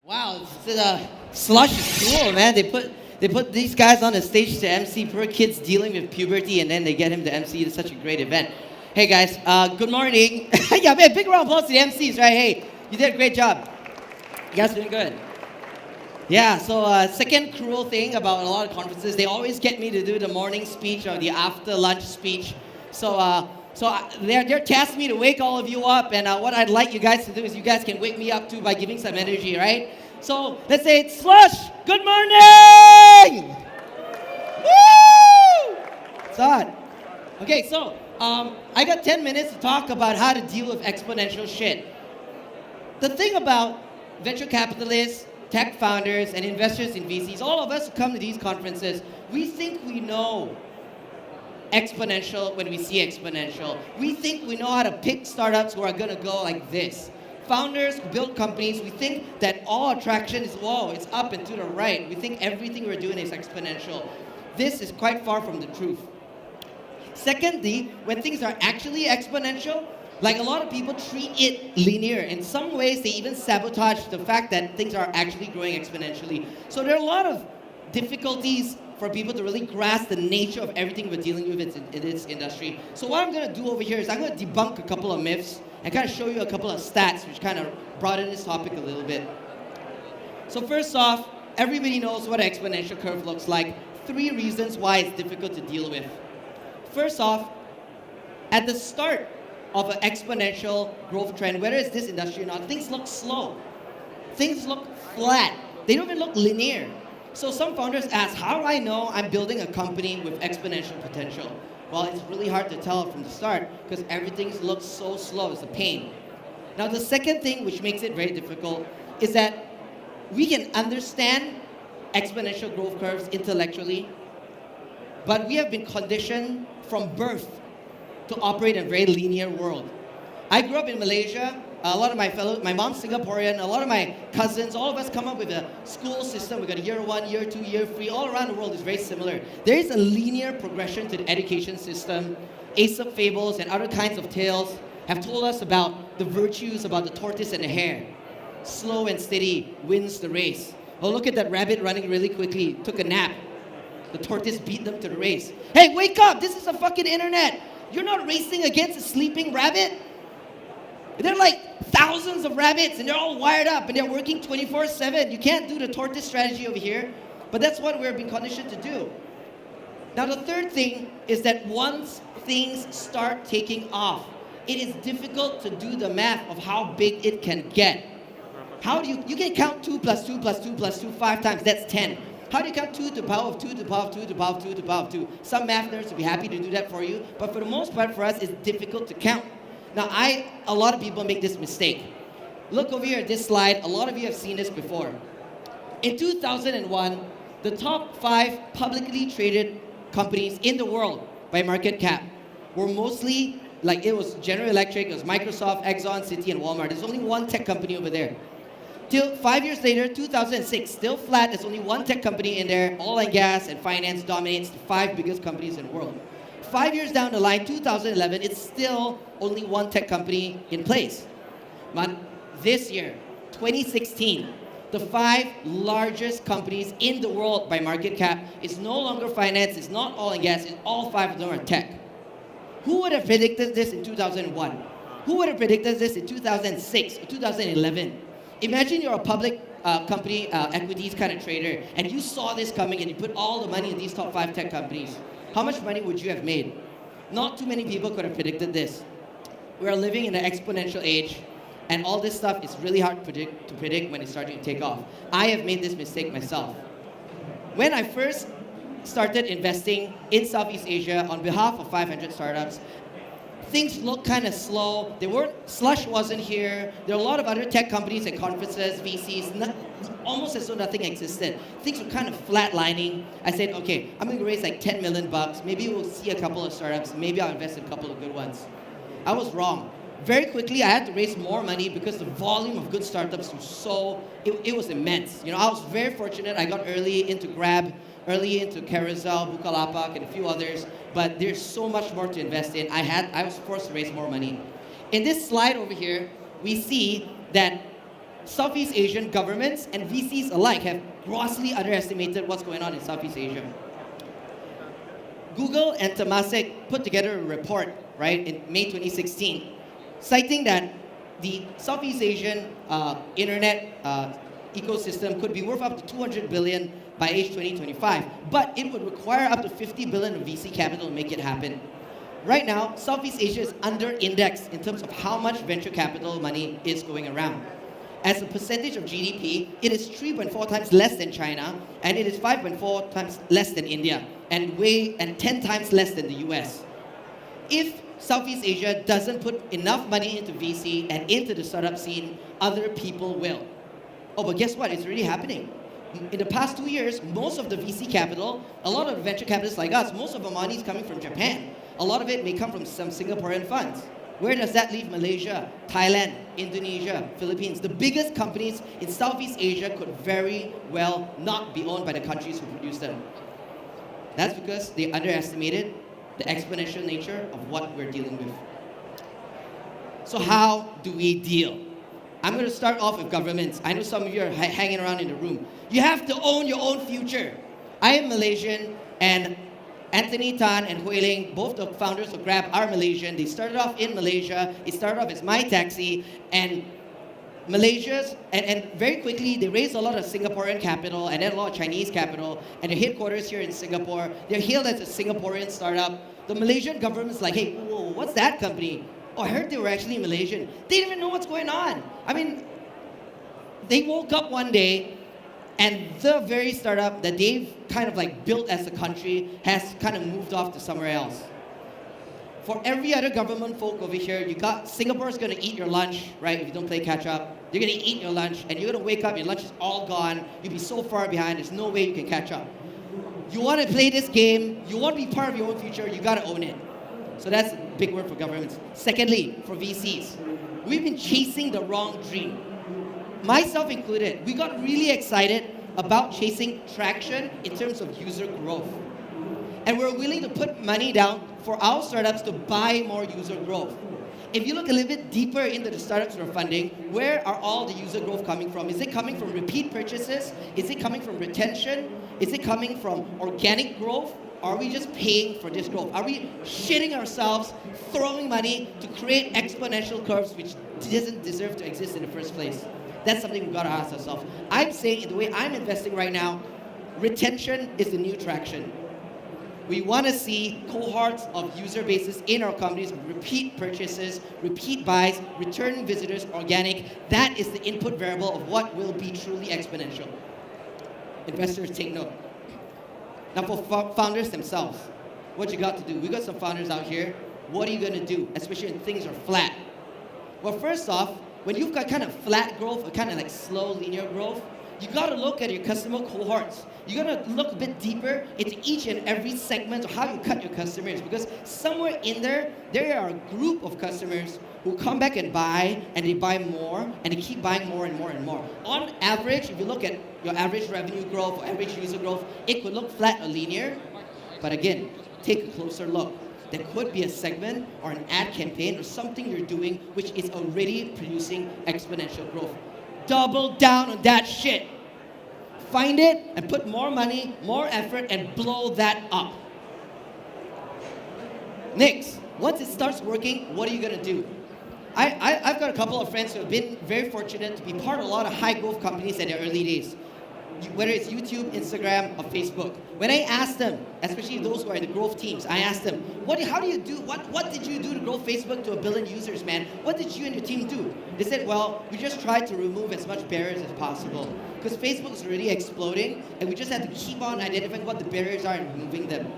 Wow, Slush is cool, man. They put these guys on the stage to MC. Poor kids dealing with puberty, and then they get him to MC. It's such a great event. Hey guys, good morning. Yeah, man, big round of applause to the MCs, right? Hey, you did a great job. You guys doing good. Yeah. So second cruel thing about a lot of conferences, they always get me to do the morning speech or the after lunch speech. So they're tasking me to wake all of you up, and what I'd like you guys to do is you guys can wake me up too by giving some energy, right? So let's say it's Slush. Good morning. Woo! It's on. Okay, so I got 10 minutes to talk about how to deal with exponential shit. The thing about venture capitalists, tech founders, and investors in VCs, all of us who come to these conferences, we think we know exponential when we see exponential. We think we know how to pick startups who are going to go like this. Founders who build companies, we think that all attraction is, whoa, it's up and to the right. We think everything we're doing is exponential. This is quite far from the truth. Secondly, when things are actually exponential, like a lot of people treat it linear. In some ways, they even sabotage the fact that things are actually growing exponentially. So there are a lot of difficulties for people to really grasp the nature of everything we're dealing with in this industry. So what I'm going to do over here is I'm going to debunk a couple of myths and kind of show you a couple of stats which kind of broaden this topic a little bit. So first off, everybody knows what an exponential curve looks like. 3 reasons why it's difficult to deal with. First off, at the start of an exponential growth trend, whether it's this industry or not, things look slow. Things look flat. They don't even look linear. So some founders ask, how do I know I'm building a company with exponential potential? Well, it's really hard to tell from the start because everything looks so slow. It's a pain. Now, the second thing which makes it very difficult is that we can understand exponential growth curves intellectually, but we have been conditioned from birth to operate in a very linear world. I grew up in Malaysia. A lot of my mom's Singaporean, a lot of my cousins, all of us come up with a school system. We got a year 1, year 2, year 3. All around the world is very similar. There is a linear progression to the education system. Aesop fables and other kinds of tales have told us about the virtues about the tortoise and the hare. Slow and steady wins the race. Oh, look at that rabbit running really quickly. Took a nap. The tortoise beat them to the race. Hey, wake up! This is a fucking internet. You're not racing against a sleeping rabbit. There are like thousands of rabbits and they're all wired up and they're working 24/7. You can't do the tortoise strategy over here, but that's what we're being conditioned to do. Now the third thing is that once things start taking off, it is difficult to do the math of how big it can get. How do you can count 2 plus 2 plus 2 plus 2 5 times, that's 10. How do you count 2 to the power of 2 to the power of 2 to the power of 2 to the power of 2? Some math nerds will be happy to do that for you, but for the most part for us it's difficult to count. Now, a lot of people make this mistake. Look over here at this slide. A lot of you have seen this before. In 2001, the top 5 publicly traded companies in the world by market cap were mostly, like it was General Electric, it was Microsoft, Exxon, Citi, and Walmart. There's only one tech company over there. Till 5 years later, 2006, still flat. There's only one tech company in there. Oil and gas and finance dominates the 5 biggest companies in the world. 5 years down the line, 2011, it's still only one tech company in place. But this year, 2016, the 5 largest companies in the world by market cap is no longer finance, it's not oil and gas, it's all 5 of them are tech. Who would have predicted this in 2001? Who would have predicted this in 2006 or 2011? Imagine you're a public company equities kind of trader and you saw this coming and you put all the money in these top 5 tech companies. How much money would you have made? Not too many people could have predicted this. We are living in an exponential age, and all this stuff is really hard to predict when it's starting to take off. I have made this mistake myself. When I first started investing in Southeast Asia on behalf of 500 startups, things looked kind of slow. Slush wasn't here. There were a lot of other tech companies and conferences, VCs, almost as though nothing existed. Things were kind of flatlining. I said, okay, I'm going to raise like 10 million bucks. Maybe we'll see a couple of startups. Maybe I'll invest in a couple of good ones. I was wrong. Very quickly, I had to raise more money because the volume of good startups was it was immense. You know, I was very fortunate. I got early into Grab, early into Carousel, Bukalapak, and a few others. But there's so much more to invest in. I was forced to raise more money. In this slide over here, we see that Southeast Asian governments and VCs alike have grossly underestimated what's going on in Southeast Asia. Google and Temasek put together a report, right, in May 2016, citing that the Southeast Asian internet ecosystem could be worth up to 200 billion by age 2025, but it would require up to 50 billion of VC capital to make it happen. Right now, Southeast Asia is under-indexed in terms of how much venture capital money is going around. As a percentage of GDP, it is 3.4 times less than China, and it is 5.4 times less than India, and 10 times less than the US. If Southeast Asia doesn't put enough money into VC and into the startup scene, other people will. Oh, but guess what? It's already happening. In the past 2 years, most of the VC capital, a lot of venture capitalists like us, most of our money is coming from Japan. A lot of it may come from some Singaporean funds. Where does that leave Malaysia, Thailand, Indonesia, Philippines? The biggest companies in Southeast Asia could very well not be owned by the countries who produce them. That's because they underestimated the exponential nature of what we're dealing with. So how do we deal? I'm going to start off with governments. I know some of you are hanging around in the room. You have to own your own future. I am Malaysian, and Anthony Tan and Hui Ling, both the founders of Grab, are Malaysian. They started off in Malaysia. It started off as My Taxi, and Malaysia's, and very quickly, they raised a lot of Singaporean capital and then a lot of Chinese capital, and their headquarters here in Singapore. They're hailed as a Singaporean startup. The Malaysian government's like, hey, whoa, what's that company? Oh, I heard they were actually Malaysian. They didn't even know what's going on. I mean, they woke up one day, and the very startup that they've kind of like built as a country has kind of moved off to somewhere else. For every other government folk over here, you got Singapore's gonna eat your lunch, right? If you don't play catch up, they're gonna eat your lunch, and you're gonna wake up, your lunch is all gone. You'll be so far behind, there's no way you can catch up. You wanna play this game, you wanna be part of your own future, you gotta own it. So that's a big word for governments. Secondly, for VCs, we've been chasing the wrong dream. Myself included, we got really excited about chasing traction in terms of user growth. And we're willing to put money down for our startups to buy more user growth. If you look a little bit deeper into the startups we're funding, where are all the user growth coming from? Is it coming from repeat purchases? Is it coming from retention? Is it coming from organic growth? Are we just paying for this growth? Are we shitting ourselves, throwing money to create exponential curves which doesn't deserve to exist in the first place? That's something we've got to ask ourselves. I'm saying, in the way I'm investing right now, retention is the new traction. We want to see cohorts of user bases in our companies, repeat purchases, repeat buys, return visitors, organic. That is the input variable of what will be truly exponential. Investors, take note. Now for founders themselves, what you got to do? We got some founders out here. What are you going to do, especially when things are flat? Well, first off, when you've got kind of flat growth or kind of like slow linear growth, you got to look at your customer cohorts. You got to look a bit deeper into each and every segment of how you cut your customers, because somewhere in there are a group of customers who come back and they buy more, and they keep buying more and more and more. On average, if you look at your average revenue growth or average user growth, it could look flat or linear, but again, take a closer look. There could be a segment or an ad campaign or something you're doing which is already producing exponential growth. Double down on that shit. Find it and put more money, more effort, and blow that up. Next, once it starts working, what are you gonna do? I've got a couple of friends who have been very fortunate to be part of a lot of high growth companies in their early days, whether it's YouTube, Instagram, or Facebook. When I asked them, especially those who are in the growth teams, I asked them, how do you do, what did you do to grow Facebook to 1 billion users, man? What did you and your team do? They said, well, we just tried to remove as much barriers as possible, because Facebook is already exploding, and we just had to keep on identifying what the barriers are and removing them.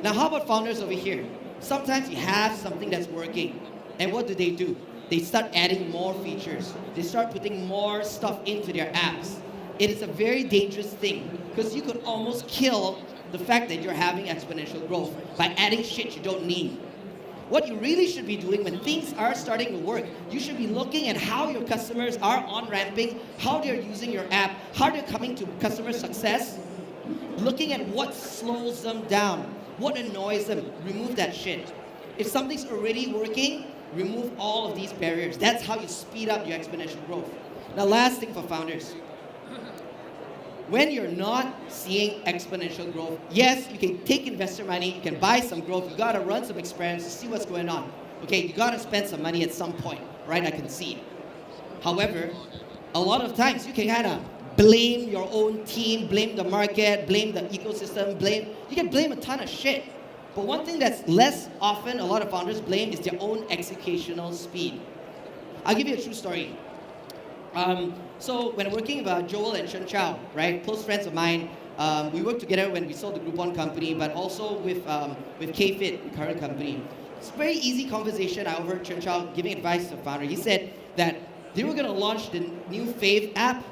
Now, how about founders over here? Sometimes you have something that's working, and what do? They start adding more features. They start putting more stuff into their apps. It is a very dangerous thing, because you could almost kill the fact that you're having exponential growth by adding shit you don't need. What you really should be doing when things are starting to work, you should be looking at how your customers are on-ramping, how they're using your app, how they're coming to customer success, looking at what slows them down, what annoys them, remove that shit. If something's already working, remove all of these barriers. That's how you speed up your exponential growth. Now, last thing for founders. When you're not seeing exponential growth, yes, you can take investor money, you can buy some growth, you gotta run some experiments to see what's going on. Okay, you gotta spend some money at some point, right? I can see. However, a lot of times you can kind of blame your own team, blame the market, blame the ecosystem, you can blame a ton of shit. But one thing that's less often a lot of founders blame is their own executional speed. I'll give you a true story. So when working with Joel and Chen Chao, right, close friends of mine, we worked together when we sold the Groupon company, but also with KFit, the current company. It's a very easy conversation. I overheard Chen Chao giving advice to the founder. He said that they were going to launch the new Fave app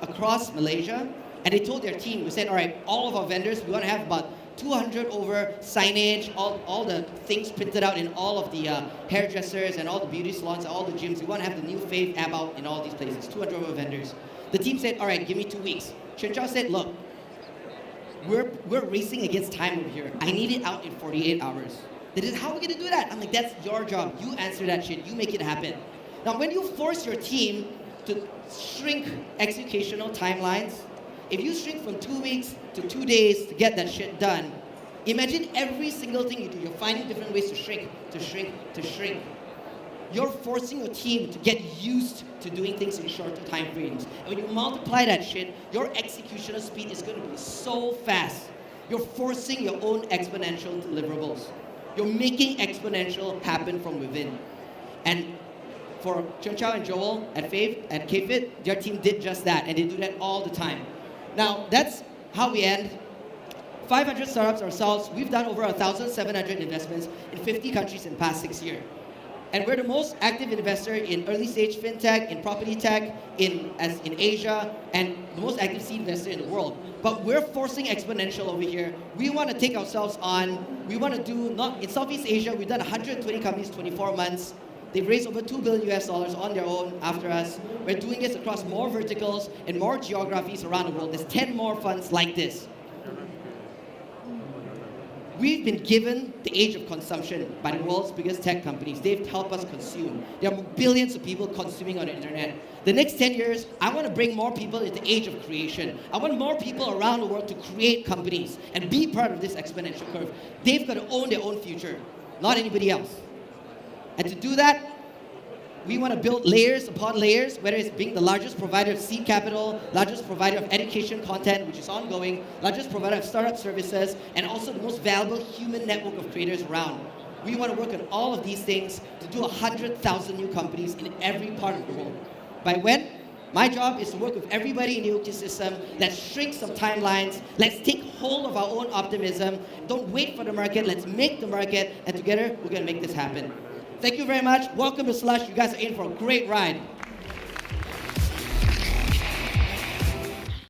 across Malaysia, and they told their team, we said, all right, all of our vendors, we want to have about 200 over signage, all the things printed out in all of the hairdressers and all the beauty salons, all the gyms. We want to have the new Fave app out in all these places, 200 over vendors. The team said, all right, give me 2 weeks. Chen Chao said, look, we're racing against time over here. I need it out in 48 hours. They said, how are we going to do that? I'm like, that's your job. You answer that shit. You make it happen. Now, when you force your team to shrink executional timelines, if you shrink from 2 weeks to 2 days to get that shit done, imagine every single thing you do, you're finding different ways to shrink, to shrink, to shrink. You're forcing your team to get used to doing things in shorter time frames. And when you multiply that shit, your executional speed is going to be so fast. You're forcing your own exponential deliverables. You're making exponential happen from within. And for Chen Chao and Joel at KFit, their team did just that, and they do that all the time. Now, that's how we end. 500 startups ourselves. We've done over 1,700 investments in 50 countries in the past 6 years. And we're the most active investor in early stage fintech, in property tech, in Asia, and the most active seed investor in the world. But we're forcing exponential over here. We want to take ourselves on. We want to do, in Southeast Asia, we've done 120 companies, 24 months. They've raised over $2 billion on their own after us. We're doing this across more verticals and more geographies around the world. There's 10 more funds like this. We've been given the age of consumption by the world's biggest tech companies. They've helped us consume. There are billions of people consuming on the internet. The next 10 years, I want to bring more people into the age of creation. I want more people around the world to create companies and be part of this exponential curve. They've got to own their own future, not anybody else. And to do that, we want to build layers upon layers, whether it's being the largest provider of seed capital, largest provider of education content, which is ongoing, largest provider of startup services, and also the most valuable human network of creators around. We want to work on all of these things to do 100,000 new companies in every part of the world. By when? My job is to work with everybody in the ecosystem. Let's shrink some timelines. Let's take hold of our own optimism. Don't wait for the market. Let's make the market. And together, we're going to make this happen. Thank you very much. Welcome to Slush. You guys are in for a great ride.